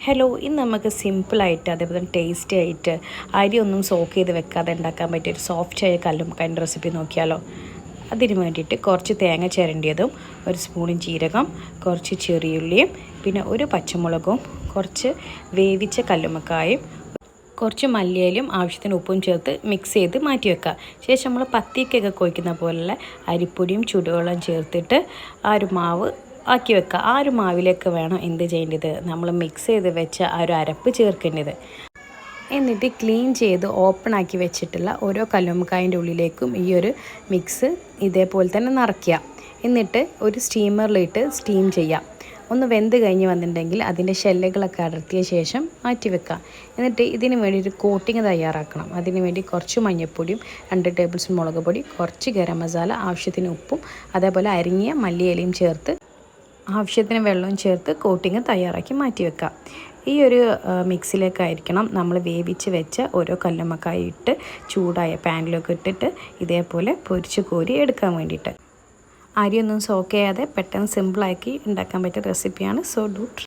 Hello, ഇന്ന് നമുക്ക് സിമ്പിളായിട്ട് അതേപോലെ തന്നെ ടേസ്റ്റി ആയിട്ട് അരിയൊന്നും സോക്ക് ചെയ്ത് വെക്കാതെ ഉണ്ടാക്കാൻ പറ്റിയ ഒരു സോഫ്റ്റായ കല്ലുമ്മക്കായൻ്റെ റെസിപ്പി നോക്കിയാലോ. അതിന് വേണ്ടിയിട്ട് കുറച്ച് തേങ്ങ ചിരണ്ടിയതും, ഒരു സ്പൂൺ ജീരകം, കുറച്ച് ചെറിയുള്ളിയും, പിന്നെ ഒരു പച്ചമുളകും, കുറച്ച് വേവിച്ച കല്ലുമ്മക്കായും, കുറച്ച് മല്ലിയിലും ആവശ്യത്തിന് ഉപ്പും ചേർത്ത് മിക്സ് ചെയ്ത് മാറ്റി വെക്കുക. ശേഷം നമ്മൾ പത്തിക്കൊക്കെ കുഴക്കുന്ന പോലുള്ള അരിപ്പൊടിയും ചൂടുവെള്ളം ചേർത്തിട്ട് ആ ഒരു മാവ് ആക്കി വെക്കുക. ആ ഒരു മാവിലേക്ക് വേണം എന്ത് ചെയ്യേണ്ടത്, നമ്മൾ മിക്സ് ചെയ്ത് വെച്ച ആ ഒരു അരപ്പ് ചേർക്കേണ്ടത്. എന്നിട്ട് ക്ലീൻ ചെയ്ത് ഓപ്പൺ ആക്കി വെച്ചിട്ടുള്ള ഓരോ കല്ലുമ്മക്കായൻ്റെ ഉള്ളിലേക്കും ഈ ഒരു മിക്സ് ഇതേപോലെ തന്നെ നിറയ്ക്കുക. എന്നിട്ട് ഒരു സ്റ്റീമറിലിട്ട് സ്റ്റീം ചെയ്യാം. ഒന്ന് വെന്ത് കഴിഞ്ഞ് വന്നിട്ടുണ്ടെങ്കിൽ അതിൻ്റെ ഷെല്ലുകളൊക്കെ അടർത്തിയ ശേഷം മാറ്റി വെക്കുക. എന്നിട്ട് ഇതിന് വേണ്ടി ഒരു കോട്ടിങ് തയ്യാറാക്കണം. അതിന് വേണ്ടി കുറച്ച് മഞ്ഞൾപ്പൊടിയും 2 ടേബിൾ സ്പൂൺ മുളക് പൊടി, കുറച്ച് ഗരം മസാല, ആവശ്യത്തിന് ഉപ്പും, അതേപോലെ അരിഞ്ഞ മല്ലിയിലയും ചേർത്ത് ആവശ്യത്തിന് വെള്ളവും ചേർത്ത് കോട്ടിങ് തയ്യാറാക്കി മാറ്റി വെക്കുക. ഈ ഒരു മിക്സിലേക്കായിരിക്കണം നമ്മൾ വേവിച്ച് വെച്ച ഓരോ കല്ലുമ്മക്കായ ഇട്ട് ചൂടായ പാനിലൊക്കെ ഇട്ടിട്ട് ഇതേപോലെ പൊരിച്ച് കോരി എടുക്കാൻ വേണ്ടിയിട്ട്. അരിയൊന്നും സോക്ക് ചെയ്യാതെ പെട്ടെന്ന് സിമ്പിളാക്കി ഉണ്ടാക്കാൻ പറ്റിയ റെസിപ്പിയാണ്. So do